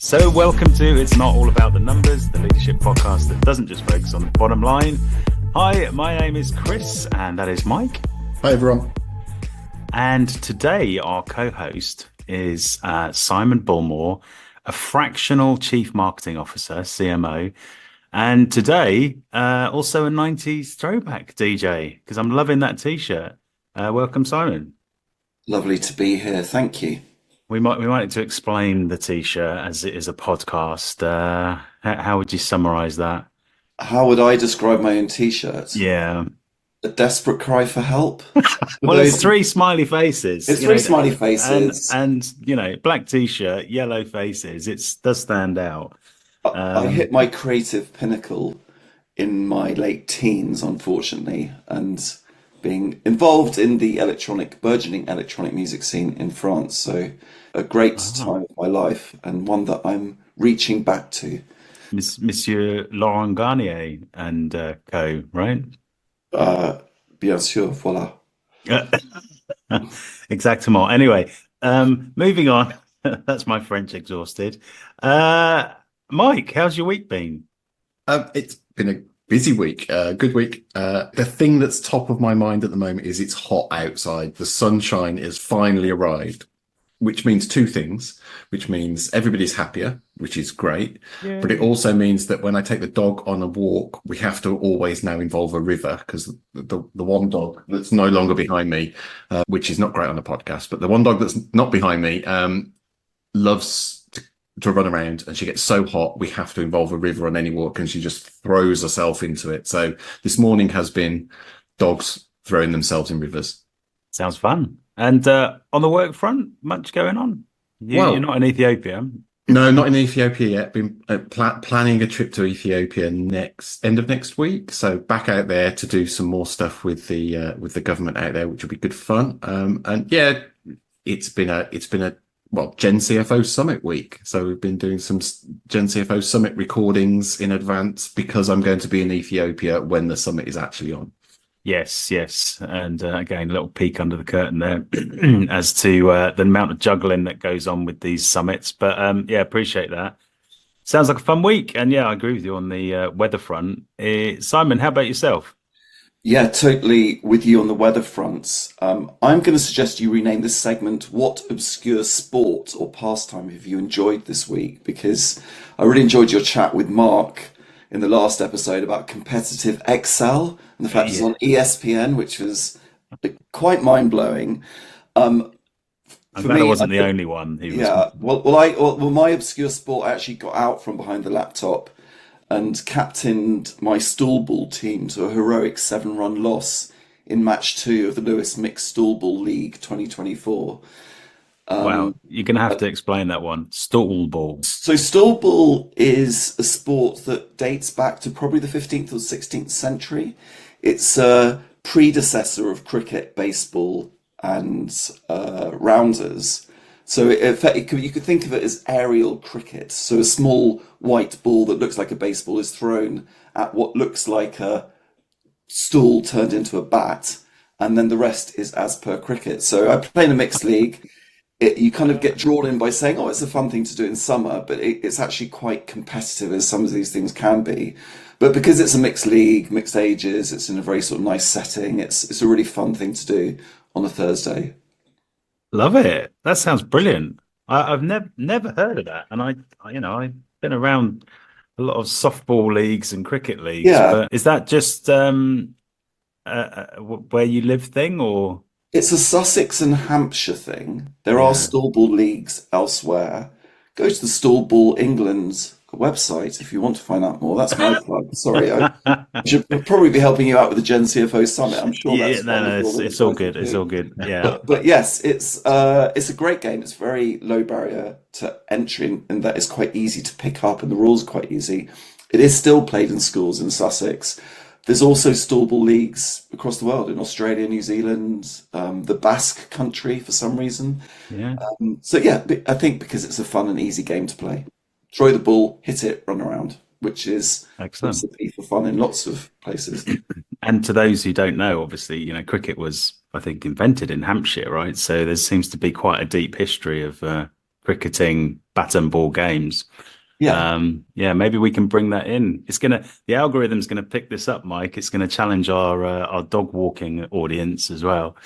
So welcome to It's Not All About the Numbers, the leadership podcast that doesn't just focus on the bottom line. Hi, my name is Chris and that is Mike. Hi everyone. And today our co-host is Simon Bullmore, a fractional chief marketing officer, CMO. And today also a 90s throwback DJ, because I'm loving that t-shirt. Welcome, Simon. Lovely to be here. Thank you. We might need to explain the t-shirt as it is a podcast. How would you summarize that? How would I describe my own t-shirt? Yeah. A desperate cry for help. Well, it's three smiley faces. It's three smiley faces. And black t-shirt, yellow faces. It does stand out. I hit my creative pinnacle in my late teens, unfortunately, and being involved in the burgeoning electronic music scene in France. So a great time of my life, and one that I'm reaching back to. Monsieur Laurent Garnier and co, right? Bien sûr, voilà. Exactement. Anyway, moving on. That's my French exhausted. Mike, how's your week been? It's been a busy week, good week. The thing that's top of my mind at the moment is it's hot outside. The sunshine has finally arrived, which means two things, which means everybody's happier, which is great. Yeah. But it also means that when I take the dog on a walk, we have to always now involve a river, because the one dog that's no longer behind me, which is not great on a podcast, but the one dog that's not behind me loves to run around, and she gets so hot we have to involve a river on any walk, and she just throws herself into it. So this morning has been dogs throwing themselves in rivers. Sounds fun. And on the work front, much going on? You're not in Ethiopia? No, not in Ethiopia yet. Been planning a trip to Ethiopia end of next week. So back out there to do some more stuff with the government out there, which will be good fun. And yeah, it's been a Gen CFO Summit week. So we've been doing some Gen CFO Summit recordings in advance, because I'm going to be in Ethiopia when the summit is actually on. Yes. And again, a little peek under the curtain there as to the amount of juggling that goes on with these summits. But appreciate that. Sounds like a fun week. And yeah, I agree with you on the weather front. Simon, how about yourself? Yeah, totally with you on the weather fronts. I'm going to suggest you rename this segment "What Obscure Sport or Pastime Have You Enjoyed This Week?" Because I really enjoyed your chat with Mark in the last episode about competitive Excel and the fact it's on ESPN, which was quite mind-blowing. I'm glad I wasn't the only one. Well, my obscure sport, I actually got out from behind the laptop and captained my stool ball team to a heroic 7-run loss in match 2 of the Lewis Mixed Stool Ball League 2024. Wow, you're going to have to explain that one. Stool ball. So stool ball is a sport that dates back to probably the 15th or 16th century. It's a predecessor of cricket, baseball, and rounders. So you could think of it as aerial cricket. So a small white ball that looks like a baseball is thrown at what looks like a stool turned into a bat, and then the rest is as per cricket. So I play in a mixed league. You kind of get drawn in by saying, oh, it's a fun thing to do in summer, but it's actually quite competitive, as some of these things can be. But because it's a mixed league, mixed ages, it's in a very sort of nice setting. It's a really fun thing to do on a Thursday. Love it. That sounds brilliant. I've never heard of that, and I've been around a lot of softball leagues and cricket leagues. Yeah. But is that just where you live thing, or? It's a Sussex and Hampshire thing. There are stool ball leagues elsewhere. Go to the Stool Ball England website if you want to find out more. That's my plug. Sorry, I should probably be helping you out with the Gen CFO Summit. I'm sure it's all good. It's all good. Yeah. But yes, it's a great game. It's very low barrier to entry, and that is quite easy to pick up, and the rules are quite easy. It is still played in schools in Sussex. There's also stool ball leagues across the world, in Australia, New Zealand, the Basque country for some reason. Yeah. I think because it's a fun and easy game to play. Throw the ball, hit it, run around, which is excellent. Recipe for fun in lots of places. And to those who don't know, obviously, cricket was, I think, invented in Hampshire, right? So there seems to be quite a deep history of cricketing bat and ball games. Yeah. Yeah, maybe we can bring that in. The algorithm's gonna pick this up, Mike. It's gonna challenge our dog walking audience as well.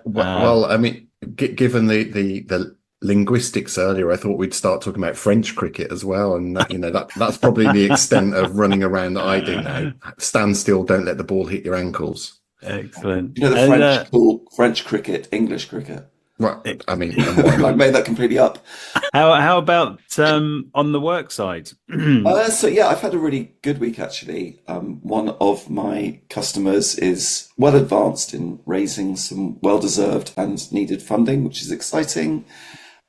Well, I mean, given the linguistics earlier, I thought we'd start talking about French cricket as well, and that's probably the extent of running around that I do now. Stand still, don't let the ball hit your ankles. Excellent. You know, the French call French cricket English cricket. Right. I mean, I made that completely up. How about on the work side? So yeah, I've had a really good week actually. One of my customers is well advanced in raising some well-deserved and needed funding, which is exciting.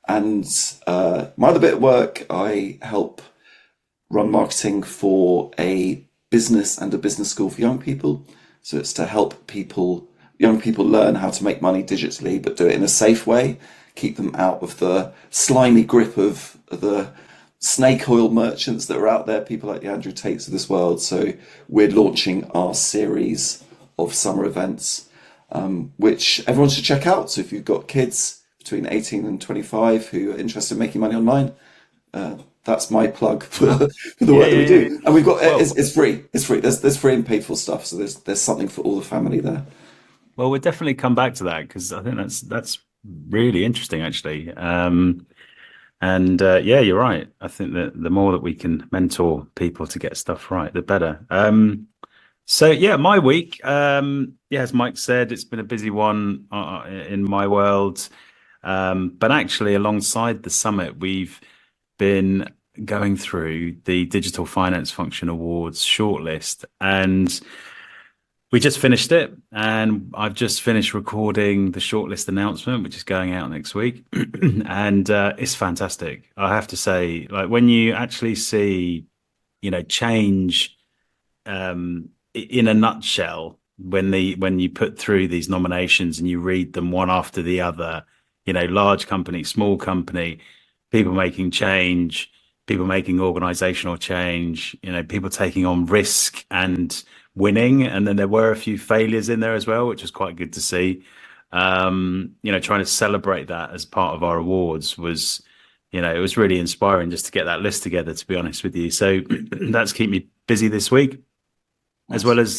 And my other bit of work, I help run marketing for a business and a business school for young people. So it's to help young people learn how to make money digitally, but do it in a safe way, keep them out of the slimy grip of the snake oil merchants that are out there, people like the Andrew Tates of this world. So we're launching our series of summer events, which everyone should check out. So if you've got kids between 18 and 25 who are interested in making money online, that's my plug for the work that we do. And we've got it's free. It's free. There's free and paid for stuff. So there's something for all the family there. Well, we'll definitely come back to that because I think that's really interesting, actually. Yeah, you're right. I think that the more that we can mentor people to get stuff right, the better. So yeah, my week, as Mike said, it's been a busy one in my world. But actually, alongside the summit, we've been going through the Digital Finance Function Awards shortlist, and we just finished it, and I've just finished recording the shortlist announcement, which is going out next week. And it's fantastic. I have to say, like when you actually see, change in a nutshell, when you put through these nominations and you read them one after the other, large company, small company, people making change, people making organizational change, people taking on risk and winning, and then there were a few failures in there as well, which was quite good to see. Trying to celebrate that as part of our awards was, it was really inspiring just to get that list together, to be honest with you. So that's kept me busy this week, as well as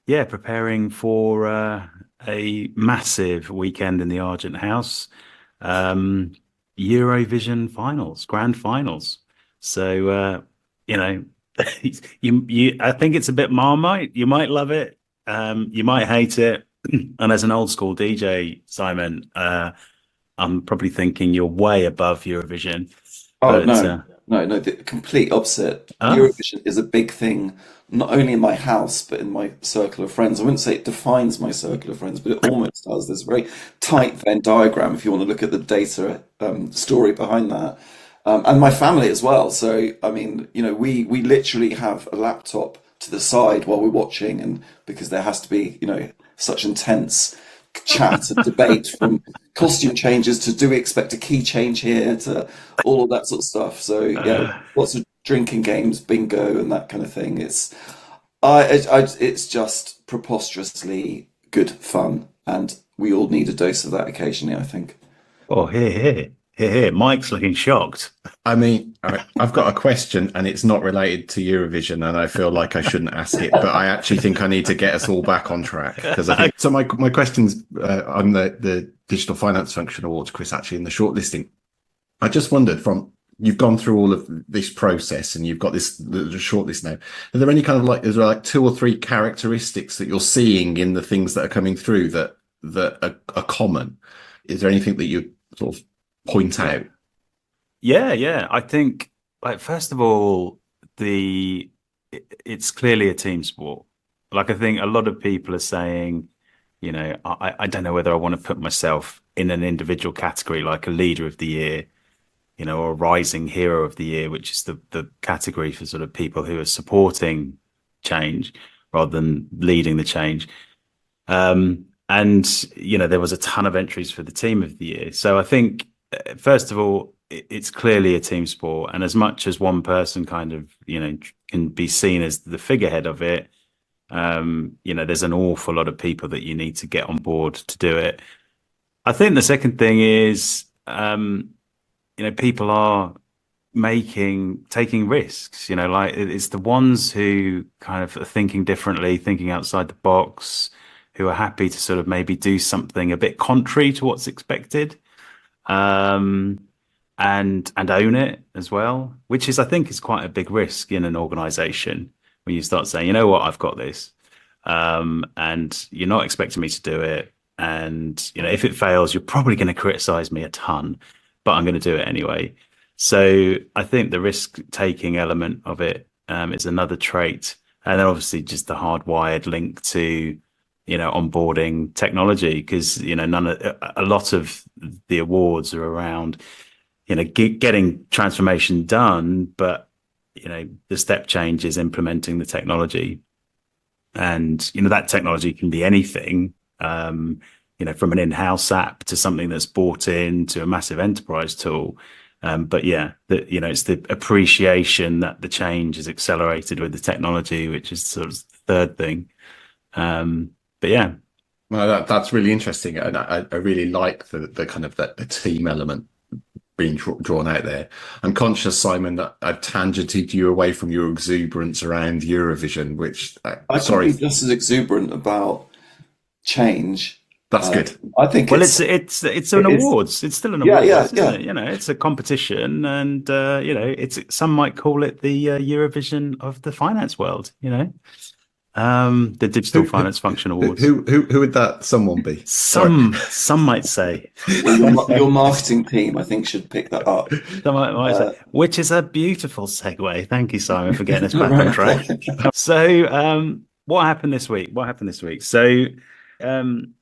preparing for a massive weekend in the Argent House, Eurovision finals, grand finals. So I think it's a bit Marmite. You might love it, you might hate it. And as an old school DJ, Simon, I'm probably thinking you're way above Eurovision. Oh, no, the complete opposite. Eurovision is a big thing, not only in my house, but in my circle of friends. I wouldn't say it defines my circle of friends, but it almost does. There's a very tight Venn diagram if you want to look at the data story behind that. And my family as well. So, I mean, we literally have a laptop to the side while we're watching, and because there has to be, such intense chat and debate, from costume changes to do we expect a key change here to all of that sort of stuff. So yeah, lots of drinking games, bingo, and that kind of thing. It's just preposterously good fun, and we all need a dose of that occasionally, I think. Oh, here. Mike's looking shocked. I mean, I've got a question, and it's not related to Eurovision, and I feel like I shouldn't ask it, but I actually think I need to get us all back on track, because I think so. My question's on the Digital Finance Function Awards, Chris. Actually, in the shortlisting, I just wondered, you've gone through all of this process, and you've got the shortlist now. Are there any kind of is there like 2 or 3 characteristics that you're seeing in the things that are coming through that are common? Is there anything that you sort of point out? Yeah. I think, like, first of all, it's clearly a team sport. Like, I think a lot of people are saying, I don't know whether I want to put myself in an individual category, like a leader of the year, or a rising hero of the year, which is the category for sort of people who are supporting change rather than leading the change. And there was a ton of entries for the team of the year. So I think, first of all, it's clearly a team sport, and as much as one person kind of can be seen as the figurehead of it, there's an awful lot of people that you need to get on board to do it. I think the second thing is people are taking risks, like it's the ones who kind of are thinking differently, thinking outside the box, who are happy to sort of maybe do something a bit contrary to what's expected, um, and own it as well, which is, I think, is quite a big risk in an organization when you start saying, you know what, I've got this, and you're not expecting me to do it. And, if it fails, you're probably going to criticize me a ton, but I'm going to do it anyway. So I think the risk taking element of it is another trait. And then obviously just the hardwired link to, onboarding technology, because, a lot of the awards are around, getting transformation done, but, the step change is implementing the technology. And, that technology can be anything, from an in-house app to something that's bought in to a massive enterprise tool. But yeah, it's the appreciation that the change is accelerated with the technology, which is sort of the third thing. But yeah. Well, that's really interesting. And I really like the kind of the team element being drawn out there. I'm conscious, Simon, that I've tangented you away from your exuberance around Eurovision, which I can be just as exuberant about change. That's good. I think it's an awards. It's still an awards, isn't it? It's a competition, and some might call it the Eurovision of the finance world. The Digital Finance Function Awards. Who would that someone be? Some might say. Well, your marketing team, I think, should pick that up. Might say, which is a beautiful segue. Thank you, Simon, for getting us back on track. So, what happened this week? So,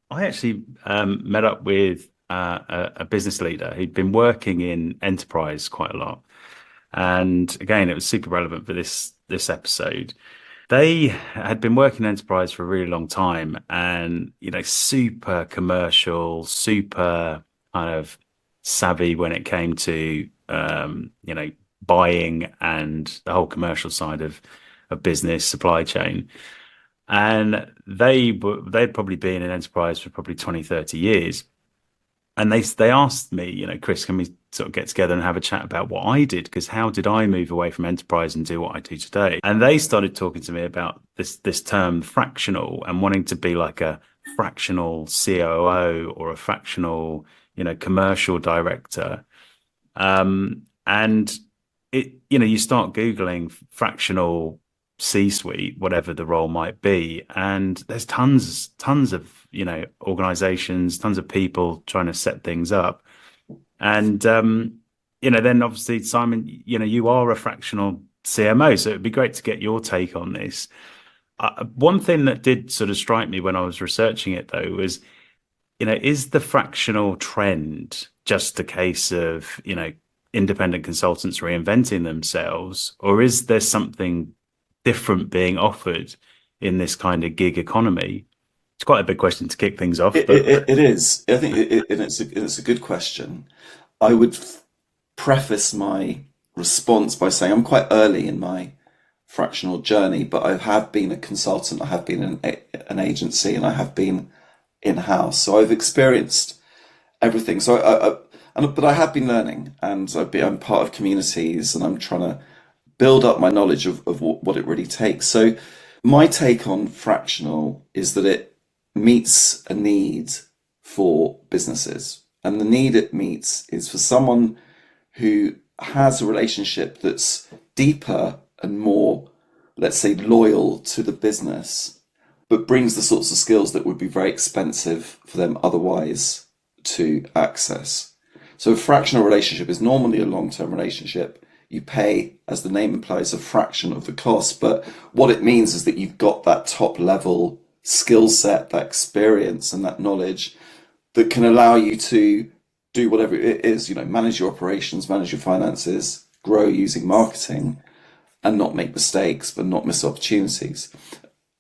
I actually met up with a business leader who'd been working in enterprise quite a lot, and again, it was super relevant for this episode. They had been working in enterprise for a really long time, and super commercial, super kind of savvy when it came to buying and the whole commercial side of business, supply chain. And they'd probably been in enterprise for probably 20, 30 years. And they asked me, Chris, can we sort of get together and have a chat about what I did? Because how did I move away from enterprise and do what I do today? And they started talking to me about this term fractional, and wanting to be like a fractional COO or a fractional, commercial director. And you start Googling fractional C-suite, whatever the role might be, and there's tons of organizations, tons of people trying to set things up. And then obviously, Simon, you are a fractional CMO, so it'd be great to get your take on this. One thing that did sort of strike me when I was researching it, though, was is the fractional trend just a case of independent consultants reinventing themselves, or is there something different being offered in this kind of gig economy? It's quite a big question to kick things off. It is. I think it's a good question. I would preface my response by saying I'm quite early in my fractional journey, but I have been a consultant, I have been in an agency, and I have been in-house. So I've experienced everything. So but I have been learning, and I'm part of communities, and I'm trying to build up my knowledge of what it really takes. So my take on fractional is that it meets a need for businesses. And the need it meets is for someone who has a relationship that's deeper and more, let's say, loyal to the business, but brings the sorts of skills that would be very expensive for them otherwise to access. So a fractional relationship is normally a long-term relationship. You pay, as the name implies, a fraction of the cost, but what it means is that you've got that top level skill set, that experience and that knowledge that can allow you to do whatever it is, manage your operations, manage your finances, grow using marketing, and not make mistakes, but not miss opportunities.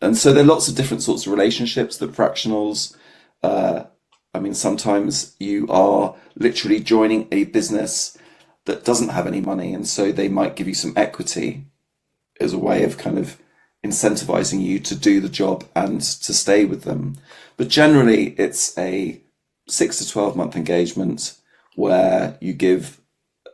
And so there are lots of different sorts of relationships that fractionals, sometimes you are literally joining a business that doesn't have any money, and so they might give you some equity as a way of kind of incentivizing you to do the job and to stay with them. But generally, it's a 6 to 12 month engagement where you give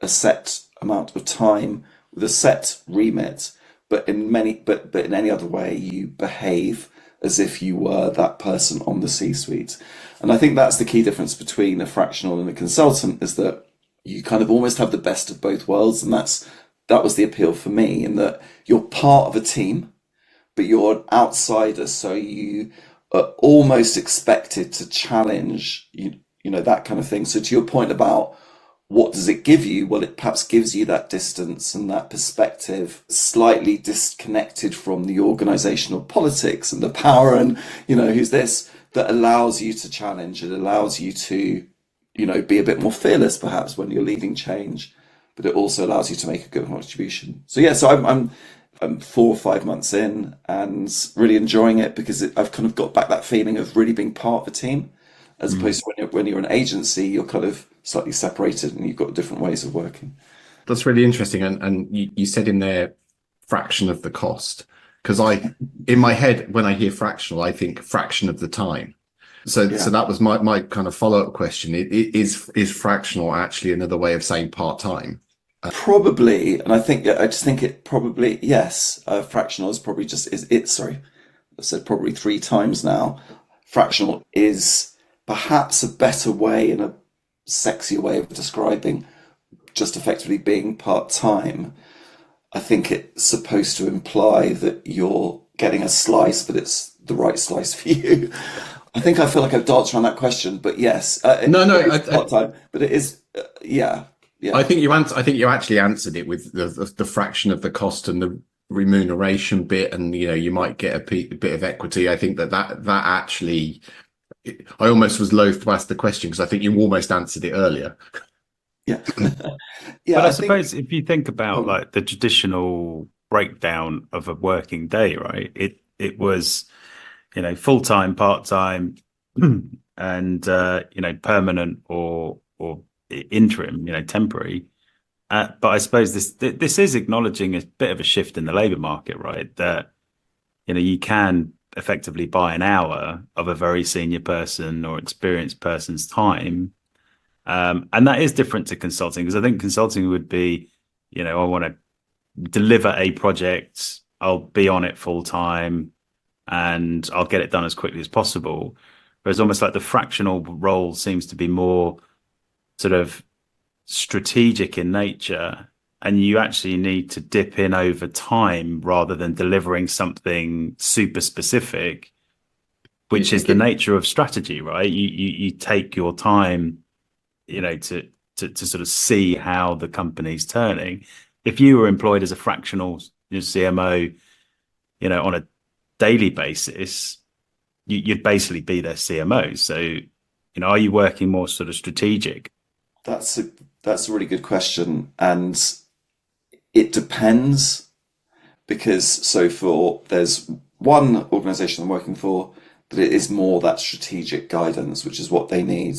a set amount of time with a set remit, but in any other way, you behave as if you were that person on the C-suite. And I think that's the key difference between a fractional and a consultant, is that you kind of almost have the best of both worlds. And that was the appeal for me, in that you're part of a team, but you're an outsider. So you are almost expected to challenge, that kind of thing. So to your point about what does it give you? Well, it perhaps gives you that distance and that perspective, slightly disconnected from the organizational politics and the power and, who's this, that allows you to challenge. It allows you to, be a bit more fearless perhaps when you're leading change, but it also allows you to make a good contribution. So yeah, so I'm 4 or 5 months in and really enjoying it, because I've kind of got back that feeling of really being part of a team, as opposed to when you're an agency, you're kind of slightly separated and you've got different ways of working. That's really interesting. And you said in there, fraction of the cost, because in my head, when I hear fractional, I think fraction of the time. So that was my kind of follow-up question. Is fractional actually another way of saying part-time? Probably. And I just think it probably, yes, fractional is probably sorry, I've said probably 3 times now. Fractional is perhaps a better way and a sexier way of describing just effectively being part-time. I think it's supposed to imply that you're getting a slice, but it's the right slice for you. I feel like I've danced around that question, but yes, part-time, but it is, yeah. I think you actually answered it with the fraction of the cost and the remuneration bit, and you might get a bit of equity. I think that actually, I almost was loath to ask the question because I think you almost answered it earlier. Yeah. But I suppose if you think about like the traditional breakdown of a working day, right? It was, full-time, part-time, and permanent or interim, temporary. But I suppose this is acknowledging a bit of a shift in the labor market, right? That you can effectively buy an hour of a very senior person or experienced person's time. And that is different to consulting, because I think consulting would be, I want to deliver a project, I'll be on it full time and I'll get it done as quickly as possible. Whereas almost like the fractional role seems to be more sort of strategic in nature, and you actually need to dip in over time rather than delivering something super specific, which is the nature of strategy, right? You take your time, to sort of see how the company's turning. If you were employed as a fractional CMO, on a daily basis, you'd basically be their CMO. So, are you working more sort of strategic? That's a really good question, and it depends, because there's one organization I'm working for that it is more that strategic guidance, which is what they need.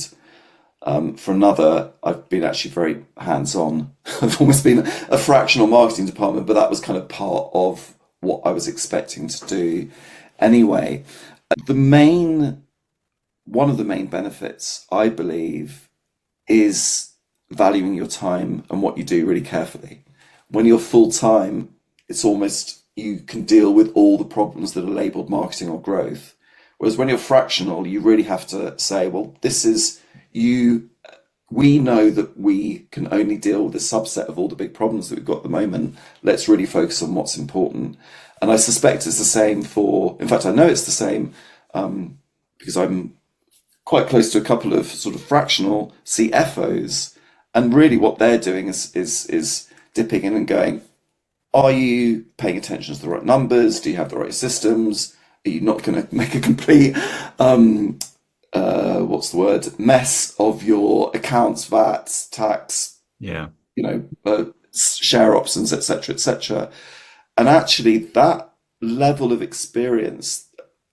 For another, I've been actually very hands-on. I've almost been a fractional marketing department, but that was kind of part of what I was expecting to do anyway. One of the main benefits, I believe, is valuing your time and what you do really carefully. When you're full-time, it's almost, you can deal with all the problems that are labeled marketing or growth. Whereas when you're fractional, you really have to say, well, this is you. We know that we can only deal with a subset of all the big problems that we've got at the moment. Let's really focus on what's important. And I suspect it's the same in fact, I know it's the same because I'm quite close to a couple of sort of fractional CFOs. And really what they're doing is dipping in and going, are you paying attention to the right numbers? Do you have the right systems? Are you not going to make a complete mess of your accounts, VAT, tax, share options, etc. And actually that level of experience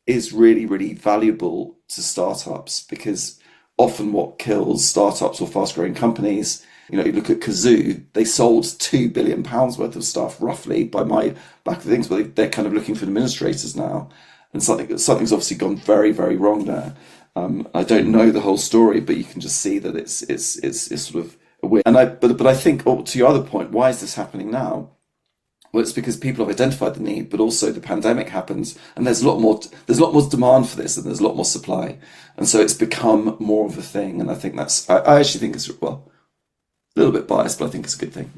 is really, really valuable to startups, because often what kills startups or fast growing companies, you look at Kazoo, they sold £2 billion worth of stuff roughly by my back of things, but they're kind of looking for administrators now. And something's obviously gone very, very wrong there. I don't know the whole story, but you can just see that it's sort of a but I think, to your other point, why is this happening now? Well, it's because people have identified the need, but also the pandemic happens, and there's a lot more demand for this, and there's a lot more supply, and so it's become more of a thing. And I think I actually think it's, well, a little bit biased, but I think it's a good thing.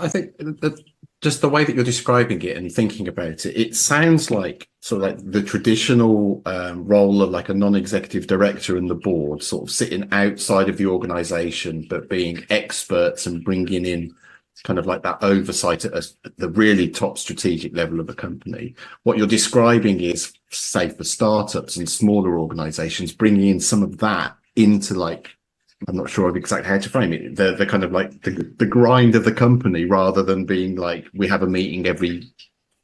I think that just the way that you're describing it and thinking about it, it sounds like sort of like the traditional role of like a non-executive director in the board, sort of sitting outside of the organization, but being experts and bringing in kind of like that oversight at the really top strategic level of a company. What you're describing is, say, for startups and smaller organizations, bringing in some of that into, like, I'm not sure of exactly how to frame it, the kind of like the grind of the company, rather than being like, we have a meeting every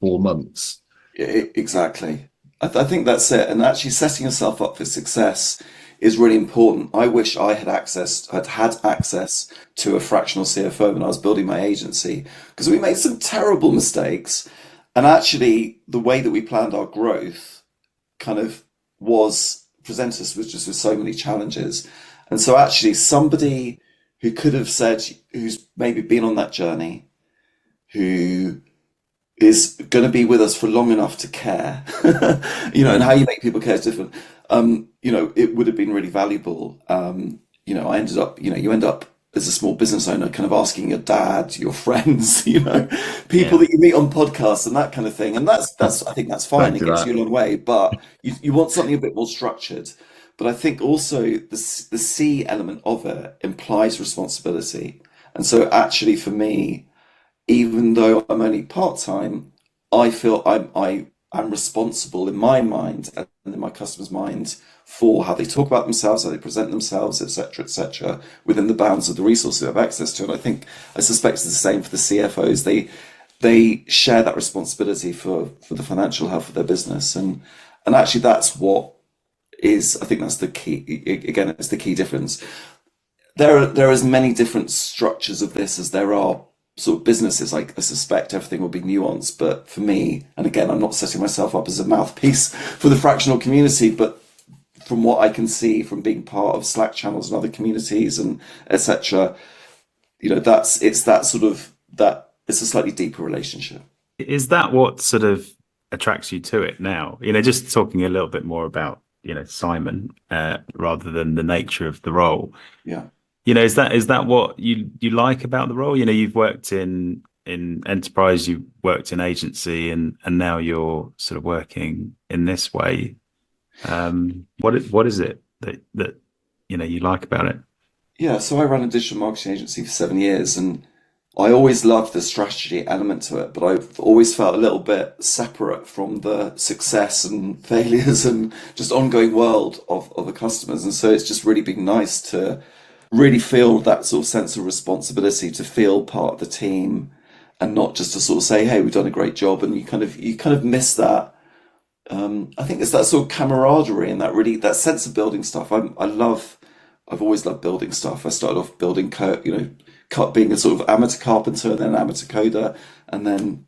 4 months. Exactly. I think that's it. And actually setting yourself up for success is really important. I wish I had had access to a fractional CFO when I was building my agency, because we made some terrible mistakes. And actually, the way that we planned our growth kind of presented us with so many challenges. And so actually somebody who could have said, who's maybe been on that journey, who is going to be with us for long enough to care, and how you make people care is different. It would have been really valuable. I ended up, you end up as a small business owner kind of asking your dad, your friends, people that you meet on podcasts and that kind of thing. And that's I think that's fine. It gets you a long way, but you want something a bit more structured. But I think also the C element of it implies responsibility. And so actually for me, even though I'm only part-time, I feel I'm responsible in my mind and in my customers' minds for how they talk about themselves, how they present themselves, etc., within the bounds of the resources they have access to. And I suspect it's the same for the CFOs. They share that responsibility for the financial health of their business. And actually that's what I think that's the key. Again, it's the key difference. There are as many different structures of this as there are sort of businesses. I suspect everything will be nuanced, but for me, and again, I'm not setting myself up as a mouthpiece for the fractional community, but from what I can see from being part of Slack channels and other communities and etc., it's a slightly deeper relationship. Is that what sort of attracts you to it now? Just talking a little bit more about Simon, rather than the nature of the role. Yeah. Is that what you like about the role? You've worked in enterprise, you worked in agency, and now you're sort of working in this way. What is it that you like about it? Yeah, so I ran a digital marketing agency for 7 years, and I always loved the strategy element to it, but I've always felt a little bit separate from the success and failures and just ongoing world of the customers. And so it's just really been nice to really feel that sort of sense of responsibility, to feel part of the team, and not just to sort of say, hey, we've done a great job. And you kind of miss that. I think it's that sort of camaraderie and that sense of building stuff. I've always loved building stuff. I started off building being a sort of amateur carpenter, and then amateur coder, and then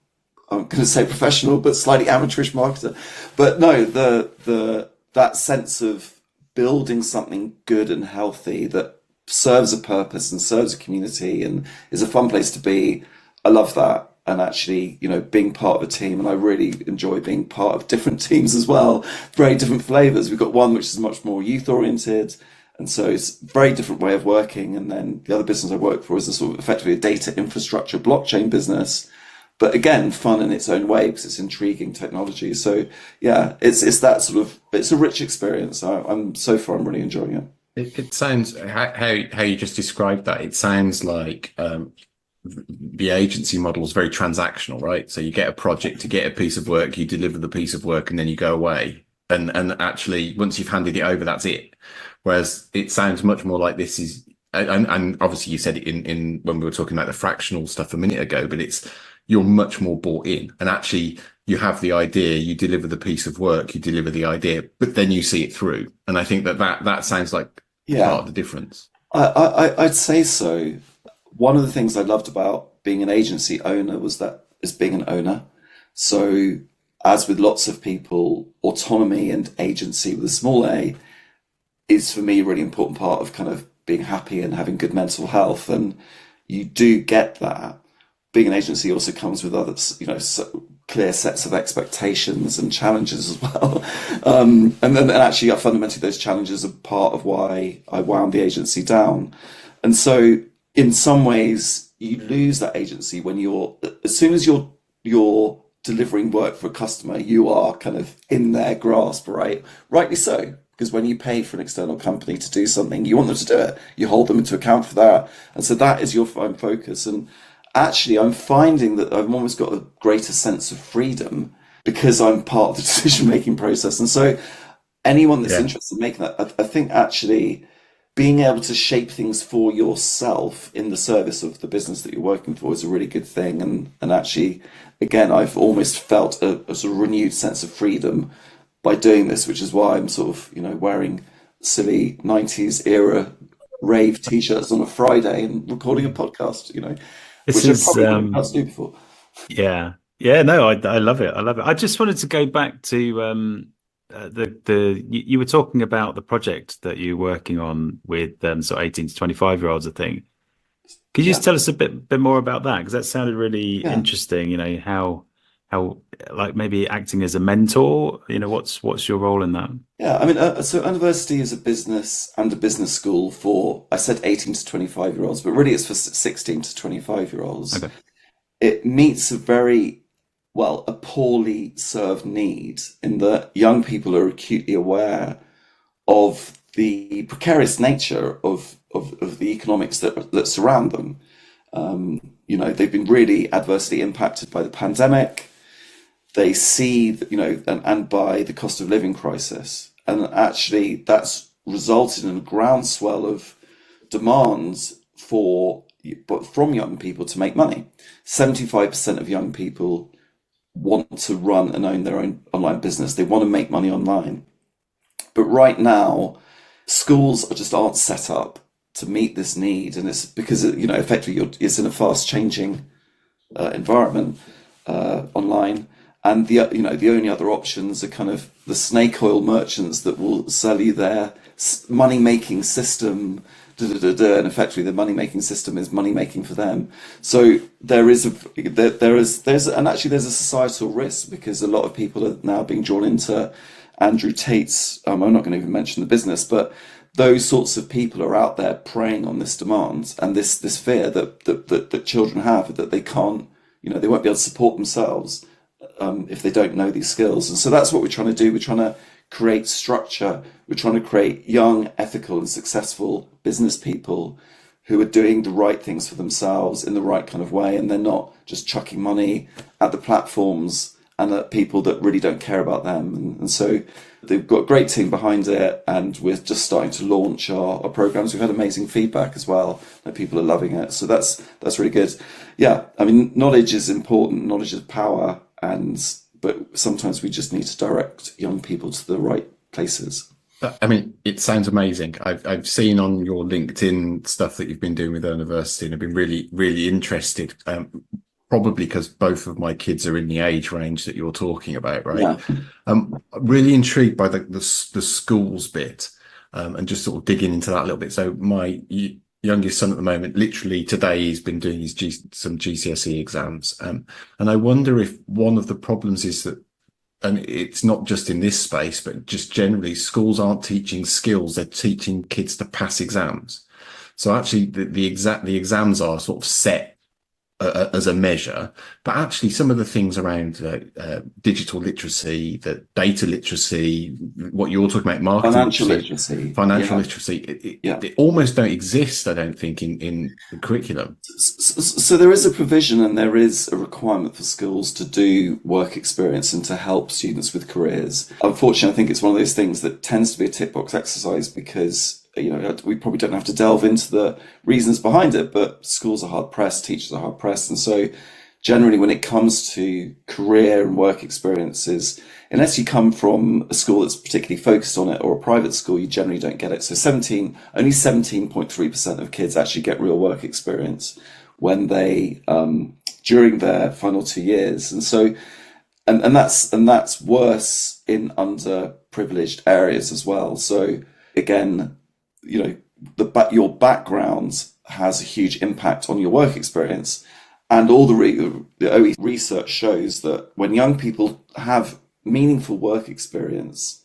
I'm going to say professional, but slightly amateurish marketer. But no, that sense of building something good and healthy that serves a purpose and serves a community and is a fun place to be. I love that. And actually, being part of a team, and I really enjoy being part of different teams as well, very different flavors. We've got one which is much more youth oriented, and so it's a very different way of working. And then the other business I work for is a sort of effectively a data infrastructure blockchain business, but again, fun in its own way because it's intriguing technology. So yeah, it's that sort of, it's a rich experience. I'm really enjoying it. It sounds, how you just described that, it sounds like the agency model is very transactional, right? So you get a project, to get a piece of work, you deliver the piece of work, and then you go away. And actually, once you've handed it over, that's it. Whereas it sounds much more like this is, and obviously you said it in when we were talking about the fractional stuff a minute ago, but you're much more bought in, and actually you have the idea, you deliver the piece of work, you deliver the idea, but then you see it through. And I think that sounds like part of the difference. I'd say so. One of the things I loved about being an agency owner is being an owner. So as with lots of people, autonomy and agency with a small a is for me a really important part of kind of being happy and having good mental health, and you do get that. Being an agency also comes with other, clear sets of expectations and challenges as well. And actually, fundamentally, those challenges are part of why I wound the agency down. And so, in some ways, you lose that agency when as soon as you're delivering work for a customer, you are kind of in their grasp, right? Rightly so, because when you pay for an external company to do something, you want them to do it. You hold them into account for that, and so that is your focus. And actually, I'm finding that I've almost got a greater sense of freedom because I'm part of the decision-making process. And so anyone that's interested in making that, I think actually being able to shape things for yourself in the service of the business that you're working for is a really good thing. And actually, again, I've almost felt a sort of renewed sense of freedom by doing this, which is why I'm sort of, wearing silly 90s era rave t-shirts on a Friday and recording a podcast, This which is I probably didn't have to do before. yeah, no, I love it. I love it. I just wanted to go back to you were talking about the project that you're working on with sort of 18 to 25-year-olds, I think. Could you just tell us a bit more about that? Because that sounded really interesting. How like maybe acting as a mentor. What's your role in that? Yeah, I mean, so university is a business and a business school for, I said 18 to 25-year-olds, but really it's for 16 to 25-year-olds. Okay. It meets a poorly served need in that young people are acutely aware of the precarious nature of the economics that surround them. They've been really adversely impacted by the pandemic. They see, and by the cost of living crisis. And actually, that's resulted in a groundswell of demands from young people to make money. 75% of young people want to run and own their own online business. They want to make money online. But right now, schools just aren't set up to meet this need. And it's because, effectively, it's in a fast changing environment online. And the only other options are kind of the snake oil merchants that will sell you their money making system, and effectively the money making system is money making for them. So there's a societal risk because a lot of people are now being drawn into Andrew Tate's. I'm not going to even mention the business, but those sorts of people are out there preying on this demand and this fear that children have that they can't, they won't be able to support themselves. If they don't know these skills. And so that's what we're trying to do. We're trying to create structure. We're trying to create young, ethical and successful business people who are doing the right things for themselves in the right kind of way. And they're not just chucking money at the platforms and at people that really don't care about them. And so they've got a great team behind it. And we're just starting to launch our programs. We've had amazing feedback as well. That people are loving it. So that's really good. Yeah. I mean, knowledge is important. Knowledge is power. But sometimes we just need to direct young people to the right places. I mean, it sounds amazing. I've seen on your LinkedIn stuff that you've been doing with the university, and I've been really, really interested. Probably because both of my kids are in the age range that you're talking about, right? Yeah. Really intrigued by the schools bit, and just sort of digging into that a little bit. So my youngest son at the moment, literally today, he's been doing some GCSE exams. And I wonder if one of the problems is that, and it's not just in this space, but just generally, schools aren't teaching skills. They're teaching kids to pass exams. So actually the exams are sort of set as a measure, but actually some of the things around digital literacy, the data literacy, what you're talking about, marketing financial literacy, it almost don't exist, I don't think, in the curriculum. So there is a provision and there is a requirement for schools to do work experience and to help students with careers. Unfortunately, I think it's one of those things that tends to be a tick box exercise because we probably don't have to delve into the reasons behind it, but schools are hard pressed, teachers are hard pressed. And so generally when it comes to career and work experiences, unless you come from a school that's particularly focused on it or a private school, you generally don't get it. So only 17.3% of kids actually get real work experience when they, during their final 2 years. And so, and that's worse in underprivileged areas as well. So again, your background has a huge impact on your work experience. And all the OE research shows that when young people have meaningful work experience,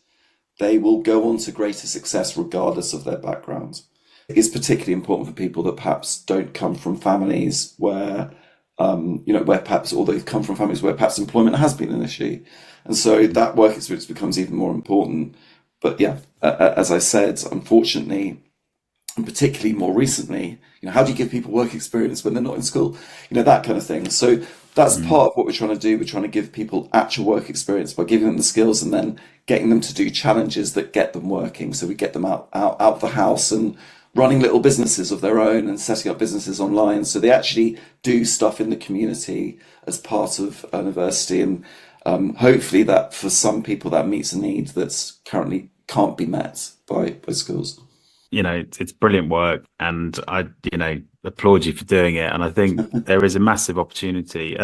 they will go on to greater success regardless of their background. It's particularly important for people that perhaps don't come from families where, where perhaps, or they've come from families where perhaps employment has been an issue. And so that work experience becomes even more important. But yeah, as I said, unfortunately, and particularly more recently, how do you give people work experience when they're not in school? That kind of thing. So that's part of what we're trying to do. We're trying to give people actual work experience by giving them the skills and then getting them to do challenges that get them working. So we get them out of the house and running little businesses of their own and setting up businesses online. So they actually do stuff in the community as part of university. And hopefully that for some people that meets a need that's currently can't be met by schools. It's brilliant work, and I applaud you for doing it. And I think there is a massive opportunity.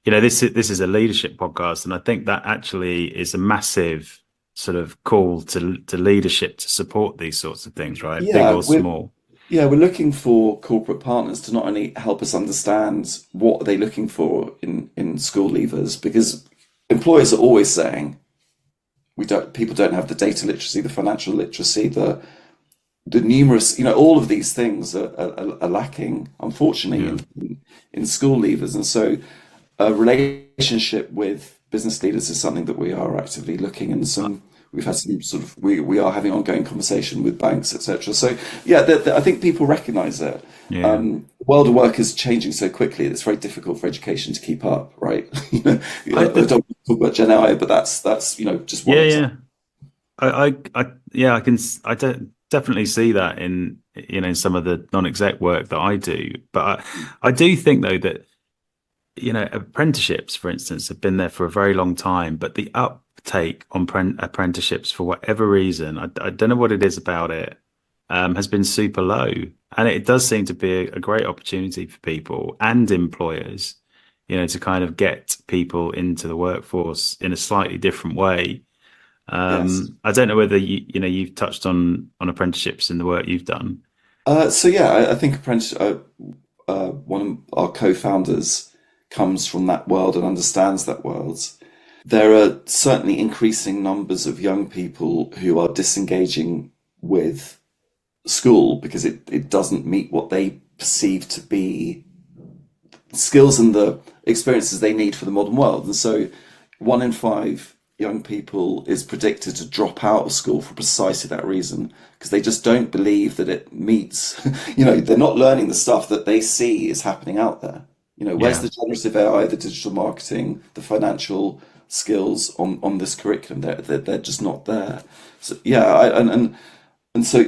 This is a leadership podcast, and I think that actually is a massive sort of call to leadership to support these sorts of things, right? Big or small. Yeah, we're looking for corporate partners to not only help us understand what are they looking for in school leavers, because employers are always saying people don't have the data literacy, the financial literacy, the numerous, all of these things are lacking, unfortunately, in school leavers. And so a relationship with business leaders is something that we are actively looking, and we've had some sort of, we are having ongoing conversation with banks, etc. So yeah, I think people recognize it. Yeah. The world of work is changing so quickly that it's very difficult for education to keep up, right? I don't want to talk about Gen AI, but that's just one example. I don't definitely see that in some of the non-exec work that I do, but I do think though that apprenticeships, for instance, have been there for a very long time, but the uptake on apprenticeships, for whatever reason, I don't know what it is about it, has been super low, and it does seem to be a great opportunity for people and employers, to kind of get people into the workforce in a slightly different way. Yes. I don't know whether you've touched on apprenticeships in the work you've done. So yeah, I think one of our co-founders comes from that world and understands that world. There are certainly increasing numbers of young people who are disengaging with school because it doesn't meet what they perceive to be skills and the experiences they need for the modern world. And so 1 in 5 young people is predicted to drop out of school for precisely that reason, because they just don't believe that it meets, they're not learning the stuff that they see is happening out there. Where's the generative AI, the digital marketing, the financial skills on this curriculum? They're just not there. So yeah, so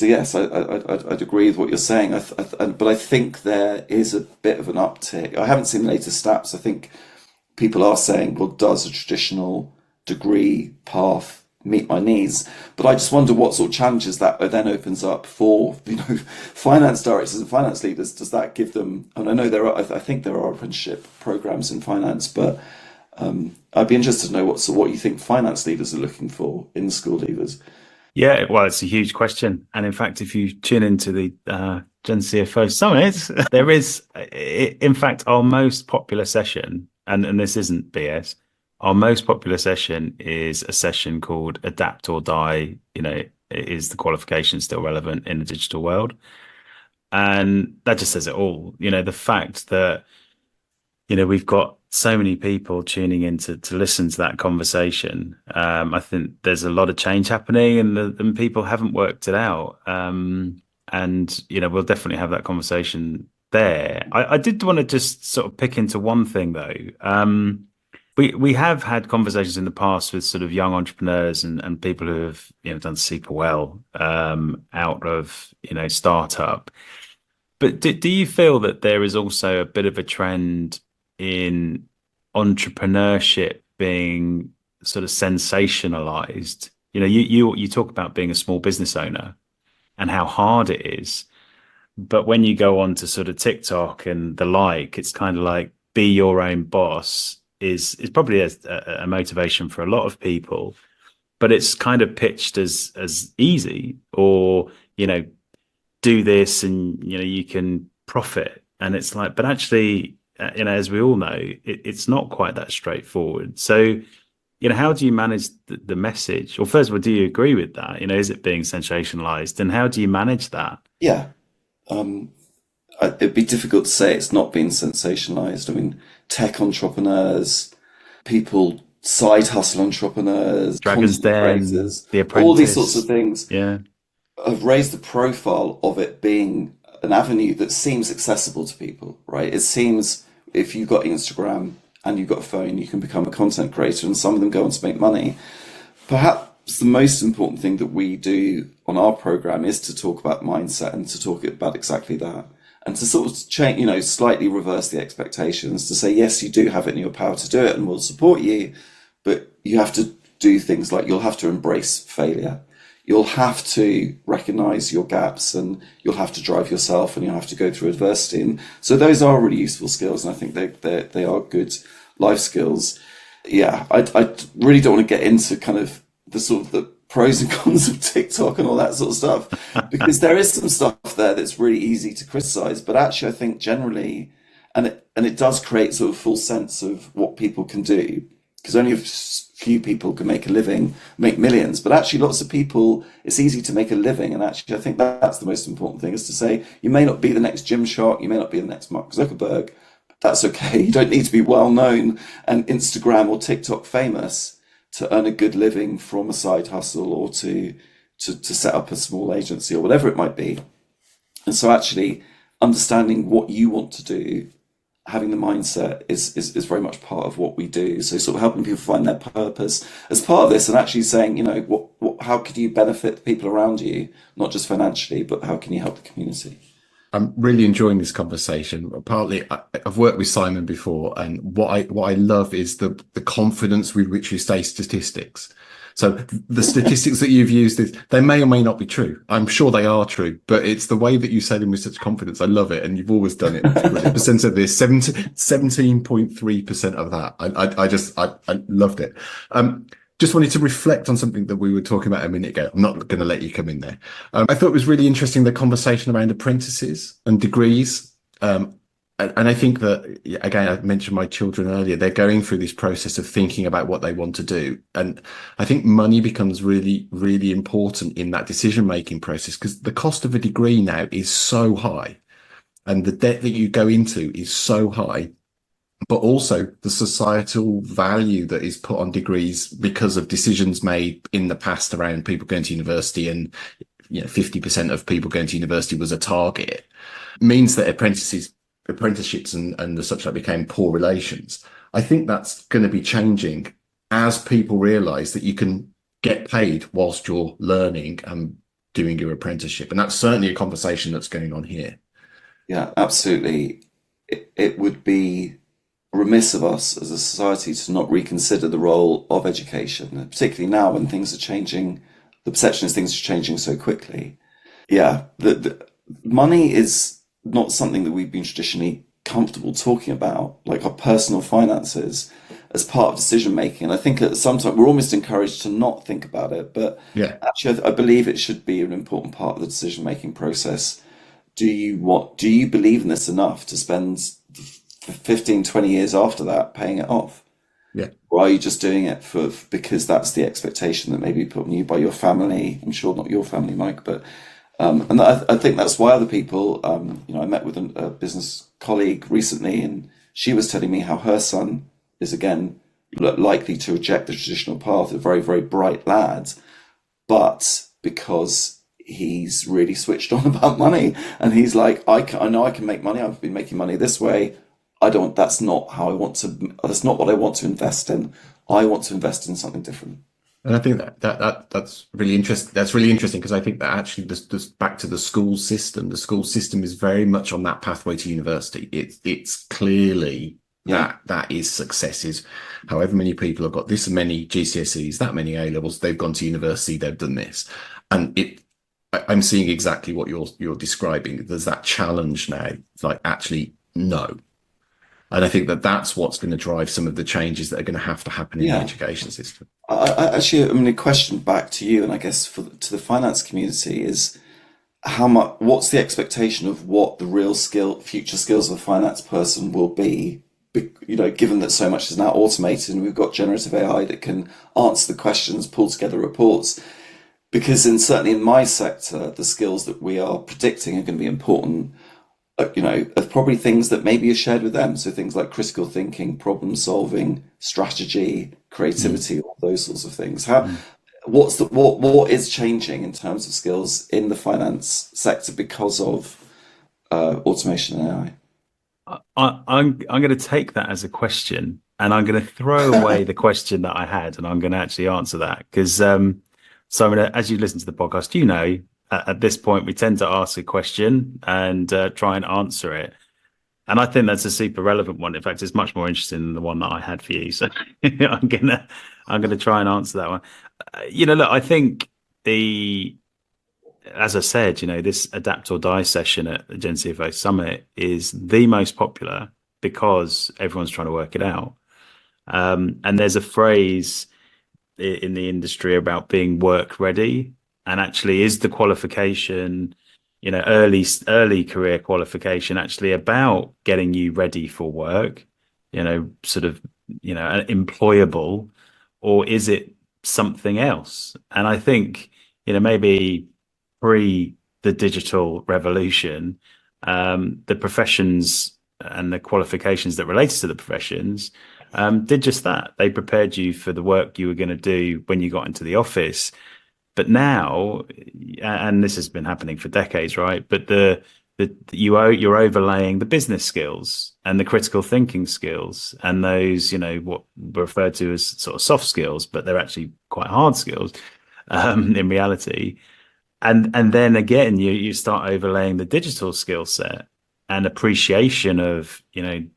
yes, I'd agree with what you're saying. But I think there is a bit of an uptick. I haven't seen the latest stats. I think people are saying, well, does a traditional degree path meet my needs? But I just wonder what sort of challenges that then opens up for finance directors and finance leaders. Does that give them? And I know I think there are apprenticeship programs in finance, but I'd be interested to know what you think finance leaders are looking for in school leavers. Yeah, well, it's a huge question, and in fact, if you tune into the Gen CFO Summit, there is, in fact, our most popular session, and this isn't BS. Our most popular session is a session called Adapt or Die. Is the qualification still relevant in the digital world? And that just says it all. The fact that, we've got so many people tuning in to listen to that conversation. I think there's a lot of change happening, and people haven't worked it out. And, we'll definitely have that conversation there. I did want to just sort of pick into one thing, though. We have had conversations in the past with sort of young entrepreneurs and people who have done super well out of startup. But do you feel that there is also a bit of a trend in entrepreneurship being sort of sensationalized? You talk about being a small business owner and how hard it is, but when you go on to sort of TikTok and the like, it's kind of like be your own boss is probably a motivation for a lot of people, but it's kind of pitched as easy, or do this and, you can profit. And it's like, but actually, as we all know, it's not quite that straightforward. So, how do you manage the message? Or first of all, do you agree with that? Is it being sensationalized, and how do you manage that? Yeah. Um, it'd be difficult to say it's not been sensationalized. I mean, tech entrepreneurs, people, side hustle entrepreneurs, Dragon's content Den, creators, The all these sorts of Apprentice. things Yeah. have raised the profile of it being an avenue that seems accessible to people, right? It seems if you've got Instagram and you've got a phone, you can become a content creator, and some of them go on to make money. Perhaps the most important thing that we do on our program is to talk about mindset and to talk about exactly that. And to sort of change, slightly reverse the expectations to say, yes, you do have it in your power to do it and we'll support you, but you have to do things like you'll have to embrace failure. You'll have to recognize your gaps, and you'll have to drive yourself, and you'll have to go through adversity. And so those are really useful skills, and I think they are good life skills. Yeah, I really don't want to get into kind of the sort of the pros and cons of TikTok and all that sort of stuff, because there is some stuff there that's really easy to criticize. But actually, I think generally, and it does create sort of full sense of what people can do, because only a few people can make a living, make millions. But actually, lots of people, it's easy to make a living. And actually, I think that's the most important thing, is to say you may not be the next Gymshark, you may not be the next Mark Zuckerberg. But that's okay. You don't need to be well known and Instagram or TikTok famous to earn a good living from a side hustle, or to set up a small agency or whatever it might be. And so actually understanding what you want to do, having the mindset is very much part of what we do. So sort of helping people find their purpose as part of this, and actually saying, how could you benefit the people around you, not just financially, but how can you help the community? I'm really enjoying this conversation. Partly, I've worked with Simon before, and what I love is the confidence with which you say statistics. So the statistics that you've used, they may or may not be true. I'm sure they are true, but it's the way that you say them with such confidence. I love it, and you've always done it. Percent of this, 17.3% of that. I loved it. Just wanted to reflect on something that we were talking about a minute ago. I'm not going to let you come in there. I thought it was really interesting, the conversation around apprentices and degrees. And I think that, again, I mentioned my children earlier, they're going through this process of thinking about what they want to do. And I think money becomes really, really important in that decision-making process, because the cost of a degree now is so high, and the debt that you go into is so high, but also the societal value that is put on degrees because of decisions made in the past around people going to university, and 50% of people going to university was a target, means that apprenticeships and the such like became poor relations. I think that's going to be changing as people realize that you can get paid whilst you're learning and doing your apprenticeship. And that's certainly a conversation that's going on here. Yeah, absolutely. It would be remiss of us as a society to not reconsider the role of education, particularly now when things are changing. The perception is things are changing so quickly. Yeah, the money is not something that we've been traditionally comfortable talking about, like our personal finances, as part of decision making. And I think at some time we're almost encouraged to not think about it, but Yeah. actually I believe it should be an important part of the decision making process. Do you believe in this enough to spend 15, 20 years after that paying it off? Yeah. Or are you just doing it because that's the expectation that maybe put on you by your family? I'm sure not your family, Mike, but and I think that's why other people, I met with a business colleague recently, and she was telling me how her son is, again, likely to reject the traditional path, a very, very bright lad, but because he's really switched on about money, and he's like, I know I can make money. I've been making money this way. That's not that's not what I want to invest in. I want to invest in something different. And I think that's really interesting. That's really interesting, because I think that actually this back to the school system. The school system is very much on that pathway to university. It's clearly that is successes. However many people have got this many GCSEs, that many A levels, they've gone to university, they've done this, and I'm seeing exactly what you're describing. There's that challenge now. It's like, actually, no. And I think that's what's going to drive some of the changes that are going to have to happen in the education system. Actually, a question back to you, and I guess to the finance community is, how much, what's the expectation of what the real future skills of a finance person will be? Given that so much is now automated and we've got generative AI that can answer the questions, pull together reports. Because certainly in my sector, the skills that we are predicting are going to be important, are probably things that maybe are shared with them. So things like critical thinking, problem solving, strategy, creativity, all those sorts of things. What is changing in terms of skills in the finance sector because of automation and AI? I'm going to take that as a question, and I'm going to throw away the question that I had, and I'm going to actually answer that because so I'm going to, as you listen to the podcast, at this point we tend to ask a question and try and answer it, and I think that's a super relevant one. In fact, it's much more interesting than the one that I had for you. So I'm gonna try and answer that one. Look, I think as I said, this adapt or die session at the Gen CFO Summit is the most popular because everyone's trying to work it out. And there's a phrase in the industry about being work ready, and actually, is the qualification, early career qualification, actually about getting you ready for work, sort of, employable, or is it something else? And I think, maybe pre the digital revolution, the professions and the qualifications that related to the professions did just that. They prepared you for the work you were going to do when you got into the office. But now, and this has been happening for decades, right? But you're overlaying the business skills and the critical thinking skills and those, what were referred to as sort of soft skills, but they're actually quite hard skills in reality. And then again, you start overlaying the digital skill set and appreciation of,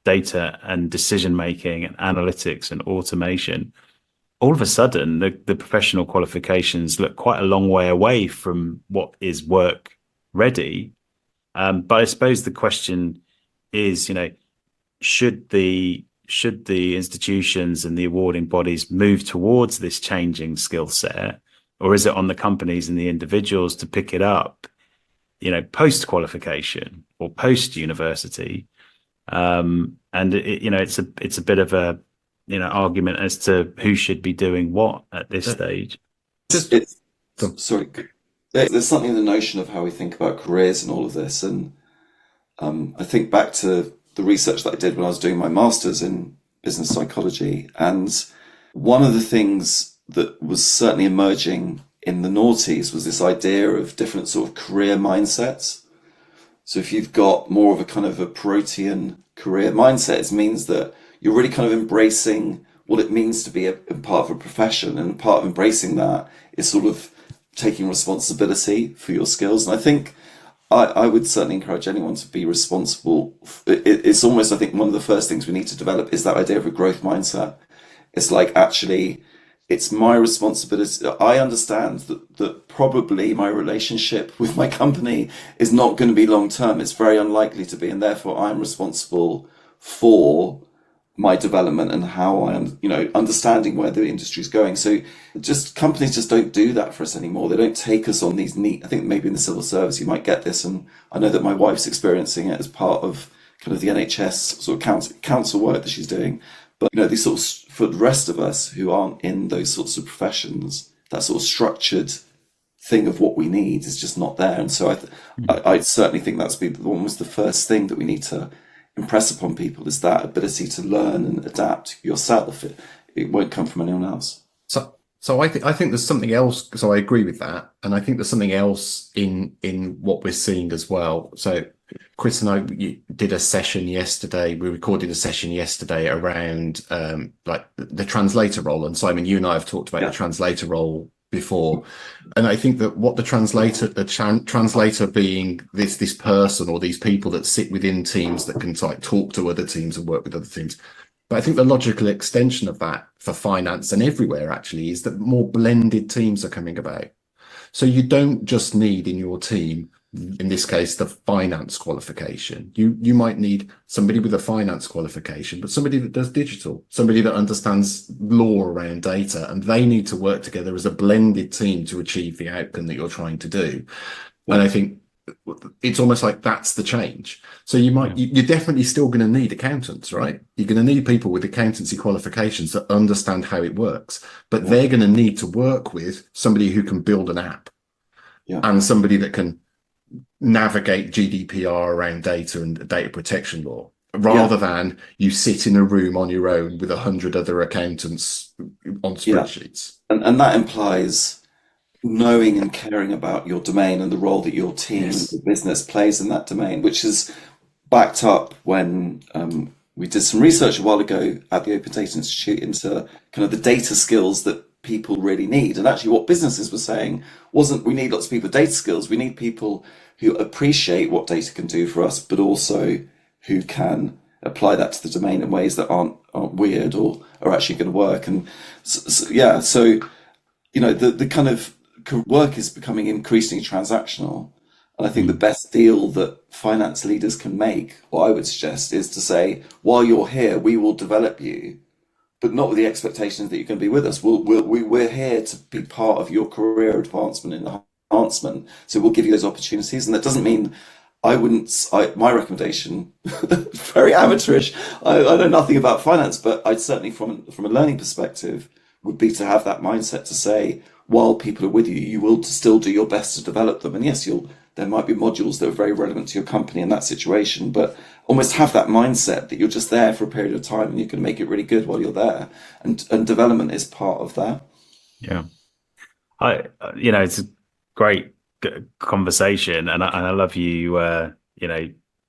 data and decision making and analytics and automation. All of a sudden, the professional qualifications look quite a long way away from what is work ready. But I suppose the question is, should the institutions and the awarding bodies move towards this changing skill set, or is it on the companies and the individuals to pick it up, post qualification or post university? And it's a bit of a argument as to who should be doing what at this stage. Sorry, there's something in the notion of how we think about careers and all of this, and I think back to the research that I did when I was doing my master's in business psychology, and one of the things that was certainly emerging in the noughties was this idea of different sort of career mindsets. So if you've got more of a kind of a protean career mindset, it means that you're really kind of embracing what it means to be a part of a profession, and part of embracing that is sort of taking responsibility for your skills. And I think I would certainly encourage anyone to be responsible. It's almost, I think, one of the first things we need to develop is that idea of a growth mindset. It's like, actually, it's my responsibility. I understand that probably my relationship with my company is not going to be long term. It's very unlikely to be, and therefore I'm responsible for my development and how I am, understanding where the industry is going. So companies just don't do that for us anymore. They don't take us on these neat, I think maybe in the civil service you might get this, and I know that my wife's experiencing it as part of kind of the NHS sort of council work that she's doing. But, these sorts, for the rest of us who aren't in those sorts of professions, that sort of structured thing of what we need is just not there. And so I certainly think that's been almost the first thing that we need to impress upon people, is that ability to learn and adapt yourself. It won't come from anyone else. So I think there's something else. So I agree with that, and I think there's something else in what we're seeing as well. So Chris and I did a session yesterday. We recorded a session yesterday around like the translator role. And Simon, you and I have talked about the translator role before, and I think that what the translator being this person or these people that sit within teams that can like talk to other teams and work with other teams. But I think the logical extension of that for finance and everywhere actually is that more blended teams are coming about. So you don't just need in your team, in this case, the finance qualification. You might need somebody with a finance qualification, but somebody that does digital, somebody that understands law around data, and they need to work together as a blended team to achieve the outcome that you're trying to do. And I think it's almost like that's the change. So you're definitely still going to need accountants, right? You're going to need people with accountancy qualifications that understand how it works, but they're going to need to work with somebody who can build an app and somebody that can navigate GDPR around data and data protection law, rather than you sit in a room on your own with 100 other accountants on spreadsheets. And that implies knowing and caring about your domain and the role that your team and the business plays in that domain, which is backed up when we did some research a while ago at the Open Data Institute into kind of the data skills that people really need. And actually what businesses were saying wasn't we need lots of people with data skills, we need people who appreciate what data can do for us, but also who can apply that to the domain in ways that aren't weird or are actually going to work. And so you know, the kind of work is becoming increasingly transactional. And I think the best deal that finance leaders can make, what I would suggest, is to say, while you're here, we will develop you, but not with the expectations that you're going to be with us. We're here to be part of your career advancement and enhancement. So we'll give you those opportunities. And that doesn't mean my recommendation, very amateurish, I know nothing about finance, but I'd certainly from a learning perspective would be to have that mindset to say, while people are with you, you will still do your best to develop them. And yes, there might be modules that are very relevant to your company in that situation, but almost have that mindset that you're just there for a period of time and you can make it really good while you're there. And development is part of that. Yeah. It's a great conversation, and I love you,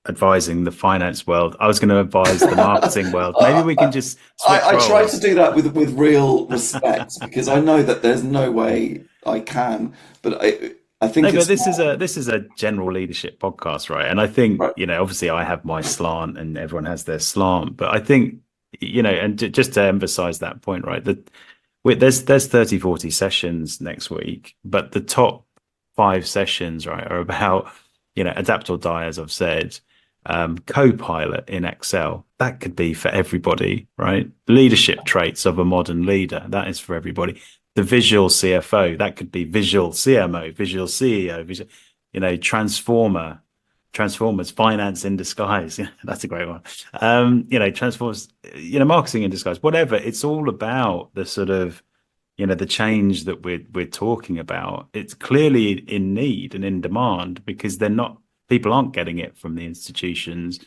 advising the finance world. I was going to advise the marketing world. Maybe we can just I try to do that with real respect because I know that there's no way I can, but I think but this is a general leadership podcast, right? And I think obviously I have my slant and everyone has their slant, but I think and just to emphasize that point, right, that there's 30, 40 sessions next week, but the top 5 sessions, right, are about adapt or die, as I've said. Copilot in Excel, that could be for everybody, right? Leadership traits of a modern leader, that is for everybody. The visual CFO, that could be visual CMO, visual CEO, Transformers, finance in disguise. Yeah, that's a great one. Transformers, marketing in disguise, whatever. It's all about the sort of, the change that we're talking about. It's clearly in need and in demand because people aren't getting it from the institutions.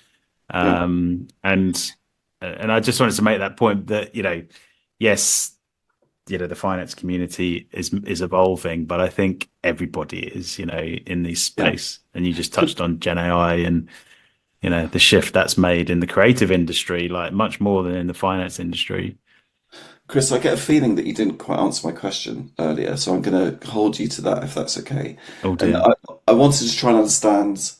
And I just wanted to make that point that, yes, the finance community is evolving, but I think everybody is, in this space. And you just touched on Gen AI and, the shift that's made in the creative industry, like much more than in the finance industry. Chris, I get a feeling that you didn't quite answer my question earlier, so I'm going to hold you to that if that's okay. Oh, dear. And I wanted to try and understand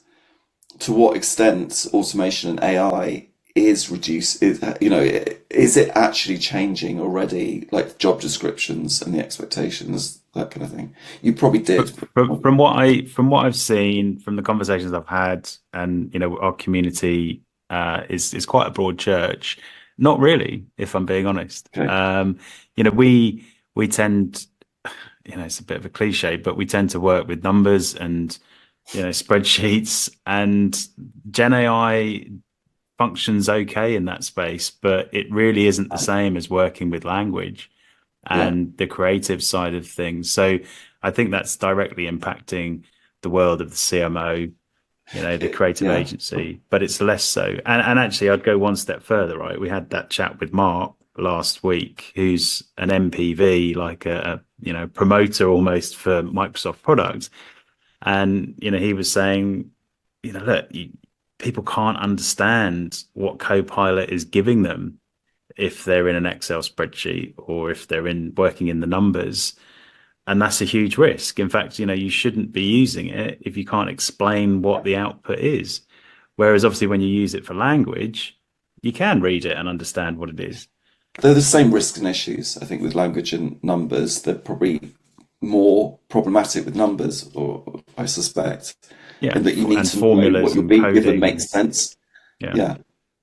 to what extent automation and AI is is it actually changing already, like job descriptions and the expectations, that kind of thing? You probably did. From what I've seen, from the conversations I've had, and our community is quite a broad church. Not really, if I'm being honest. Okay. We tend, it's a bit of a cliche, but we tend to work with numbers and spreadsheets, and Gen AI functions okay in that space, but it really isn't the same as working with language and the creative side of things. So I think that's directly impacting the world of the CMO, the creative agency, but it's less so. And actually, I'd go one step further, right? We had that chat with Mark last week, who's an MPV, like a promoter almost for Microsoft products. And, he was saying, look, people can't understand what Copilot is giving them if they're in an Excel spreadsheet or if they're working in the numbers. And that's a huge risk. In fact, you shouldn't be using it if you can't explain what the output is. Whereas obviously when you use it for language, you can read it and understand what it is. They're the same risks and issues, I think, with language and numbers. They're probably more problematic with numbers, or I suspect. Yeah. And that you need to know formulas what you're and being coding. given makes sense. Yeah.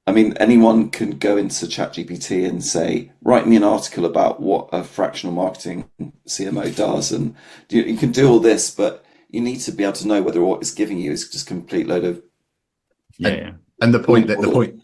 I mean, anyone can go into ChatGPT and say, write me an article about what a fractional marketing CMO does. And you can do all this, but you need to be able to know whether what it's giving you is just a complete load of Yeah. And the point that the point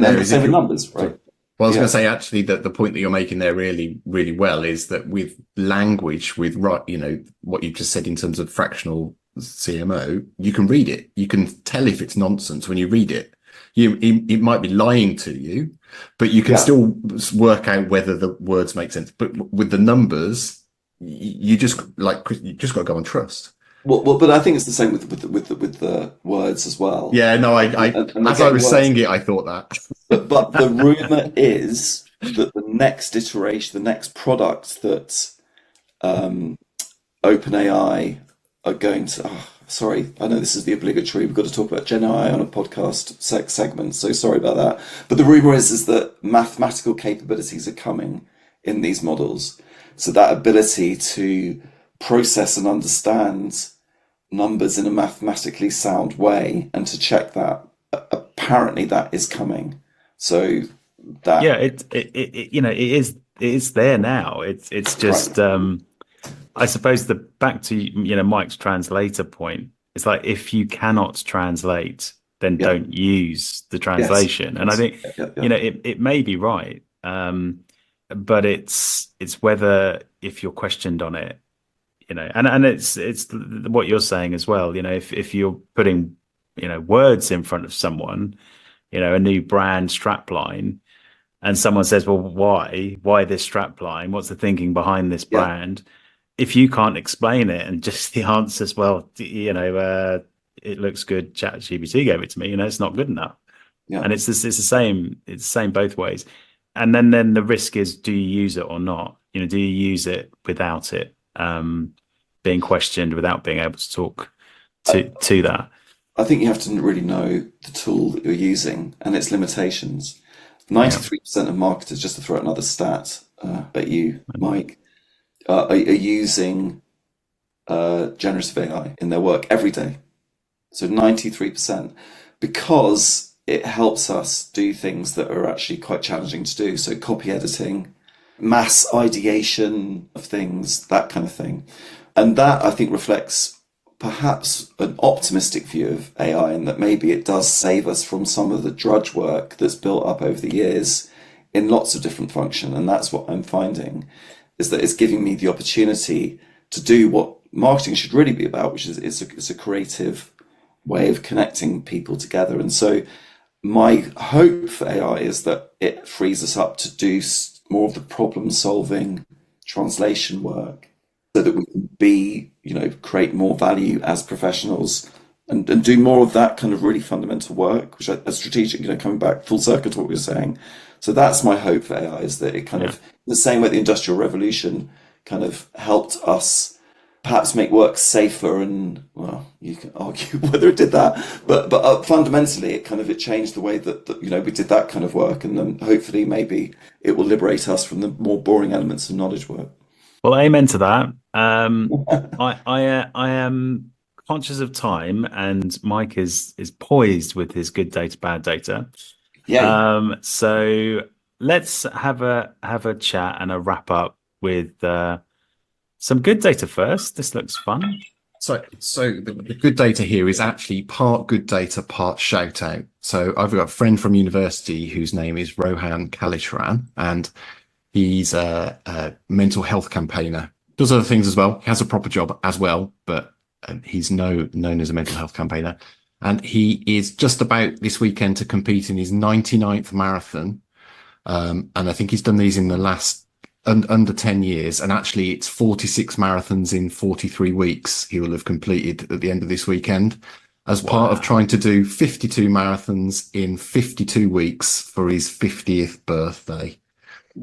there is the same numbers, right? Well, I was going to say actually that the point that you're making there really, really well is that with language, with what you've just said in terms of fractional CMO, you can read it. You can tell if it's nonsense when you read it. It might be lying to you, but you can still work out whether the words make sense. But with the numbers, you just got to go on trust. Well, but I think it's the same with the words as well. Yeah, no, as I was saying it, I thought that. But the rumor is that the next iteration, the next product that OpenAI are going to. Oh, sorry, I know this is the obligatory. We've got to talk about Gen AI on a podcast segment, so sorry about that. But the rumor is that mathematical capabilities are coming in these models. So that ability to process and understand numbers in a mathematically sound way and to check that, apparently that is coming. So that it is there now. It's just right. I suppose back to Mike's translator point. It's like if you cannot translate, then don't use the translation. Yes. And I think it may be right, but it's whether if you're questioned on it, and it's what you're saying as well. If you're putting words in front of someone, a new brand strapline, and someone says, well, why this strapline? What's the thinking behind this brand? If you can't explain it and just the answers, well, it looks good. ChatGPT gave it to me. It's not good enough. Yeah. And it's the same. It's the same both ways. And then the risk is, do you use it or not? Do you use it without it being questioned, without being able to talk to that? I think you have to really know the tool that you're using and its limitations. 93% of marketers, just to throw out another stat at you, Mike, are using generative AI in their work every day. So 93%, because it helps us do things that are actually quite challenging to do. So copy editing, mass ideation of things, that kind of thing. And that, I think, reflects perhaps an optimistic view of AI, and that maybe it does save us from some of the drudge work that's built up over the years in lots of different functions. And that's what I'm finding, is that it's giving me the opportunity to do what marketing should really be about, which is it's a creative way of connecting people together. And so my hope for AI is that it frees us up to do more of the problem solving translation work, so that we can create more value as professionals and do more of that kind of really fundamental work, which is strategic, coming back full circle to what we were saying. So that's my hope for AI, is that it kind of, the same way the Industrial Revolution kind of helped us perhaps make work safer, and well, you can argue whether it did that, but fundamentally it changed the way that we did that kind of work, and then hopefully maybe it will liberate us from the more boring elements of knowledge work. Well, amen to that. I am conscious of time, and Mike is poised with his good data, bad data. Yeah. So let's have a chat and a wrap up with some good data first. This looks fun. So the good data here is actually part good data, part shout out. So I've got a friend from university whose name is Rohan Kalitharan, and he's a mental health campaigner. Does other things as well. He has a proper job as well, but he's known as a mental health campaigner. And he is just about this weekend to compete in his 99th marathon. And I think he's done these in the last under 10 years. And actually, it's 46 marathons in 43 weeks he will have completed at the end of this weekend, as part of trying to do 52 marathons in 52 weeks for his 50th birthday.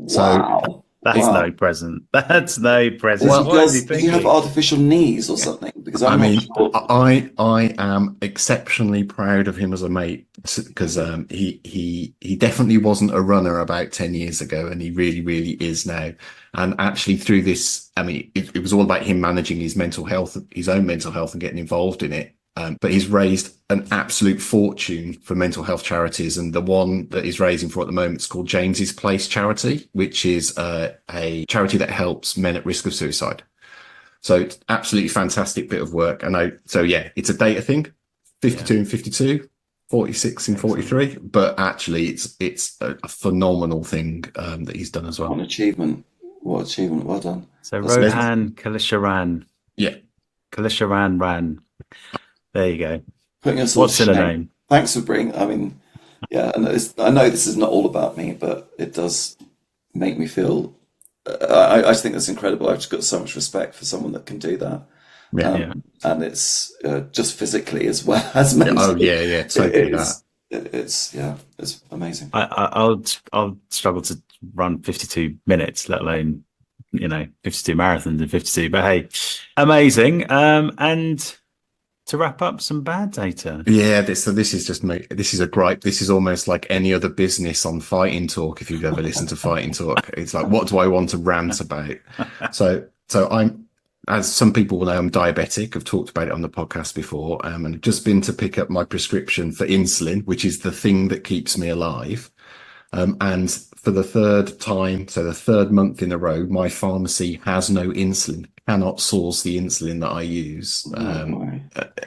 So that's no present. That's no present. Well, does he have artificial knees or something? Because I am exceptionally proud of him as a mate, because he definitely wasn't a runner about 10 years ago, and he really, really is now. And actually through this, it was all about him managing his mental health, his own mental health, and getting involved in it. But he's raised an absolute fortune for mental health charities. And the one that he's raising for at the moment is called James's Place Charity, which is a charity that helps men at risk of suicide. So it's absolutely fantastic bit of work. So yeah, it's a data thing, 52 and 52, 46 and 43, but actually it's a phenomenal thing that he's done as well. What an achievement. What achievement. Well done. So That's Rohan Kalisharan. Yeah. Kalisharan Ran. There you go. Putting us all What's to in a shame. name? Thanks for bringing. I mean, yeah, and I know this is not all about me, but it does make me feel. I just think that's incredible. I've just got so much respect for someone that can do that. Yeah. And it's just physically as well as mentally. Oh yeah, totally It's amazing. I'll struggle to run 52 minutes, let alone 52 marathons in 52. But hey, amazing. And to wrap up, some bad data. Yeah, this is just me. This is a gripe. This is almost like any other business on Fighting Talk. If you've ever listened to Fighting Talk, it's like, what do I want to rant about? So I'm, as some people will know, I'm diabetic. I've talked about it on the podcast before, and I've just been to pick up my prescription for insulin, which is the thing that keeps me alive. And for the third time, so the third month in a row, my pharmacy has no insulin, cannot source the insulin that I use.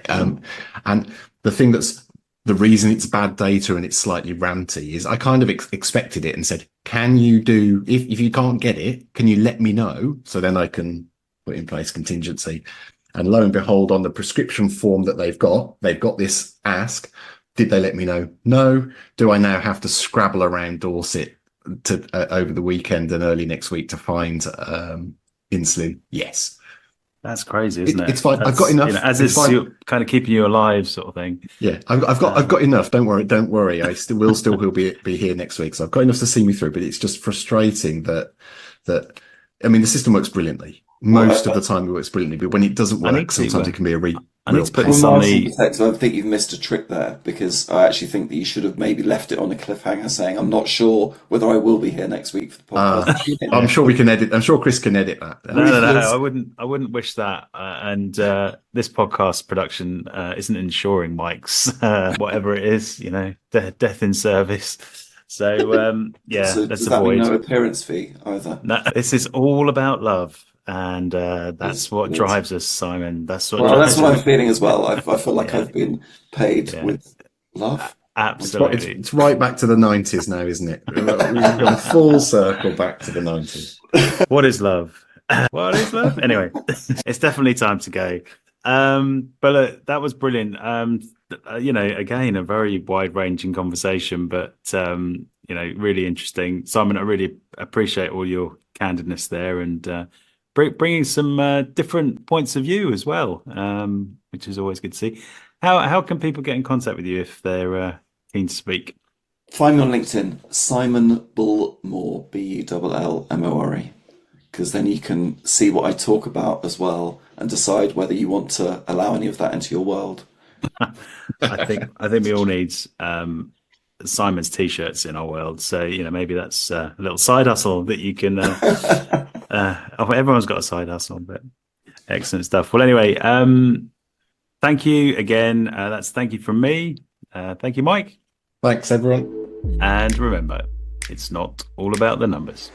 And the thing the reason it's bad data and it's slightly ranty is I kind of expected it and said, can you do, if you can't get it, can you let me know? So then I can put in place contingency. And lo and behold, on the prescription form that they've got this ask, did they let me know? No. Do I now have to scrabble around Dorset to over the weekend and early next week to find insulin? Yes. That's crazy, isn't it? It's fine. I've got enough. As it's kind of keeping you alive, sort of thing. Yeah, I've got enough. Don't worry. I will still be here next week, so I've got enough to see me through. But it's just frustrating that I mean, the system works brilliantly. Most of the time it works brilliantly, but when it doesn't work, sometimes it can be a real I pain. think you've missed a trick there, because I actually think that you should have maybe left it on a cliffhanger saying, I'm not sure whether I will be here next week for the podcast. I'm sure we can edit. I'm sure Chris can edit that. No. I wouldn't wish that. And this podcast production isn't ensuring Mike's whatever it is, death in service. So let's avoid. No appearance fee either. No, this is all about love. And that's what drives us, Simon. That's what I'm feeling as well. I feel like I've been paid with love. Absolutely. It's right back to the 90s now, isn't it? We've gone full circle back to the 90s. What is love? What is love? Anyway, it's definitely time to go. But that was brilliant. Again, a very wide-ranging conversation, but really interesting. Simon, I really appreciate all your candidness there, and bringing some different points of view as well, which is always good to see. How can people get in contact with you if they're keen to speak? Find me on LinkedIn, Simon Bullmore, Bullmore, because then you can see what I talk about as well and decide whether you want to allow any of that into your world. I think we all need Simon's t-shirts in our world, so maybe that's a little side hustle that you can everyone's got a side hustle, but excellent stuff. Well, anyway, thank you again. That's thank you from me. Thank you, Mike. Thanks, everyone. And remember, it's not all about the numbers.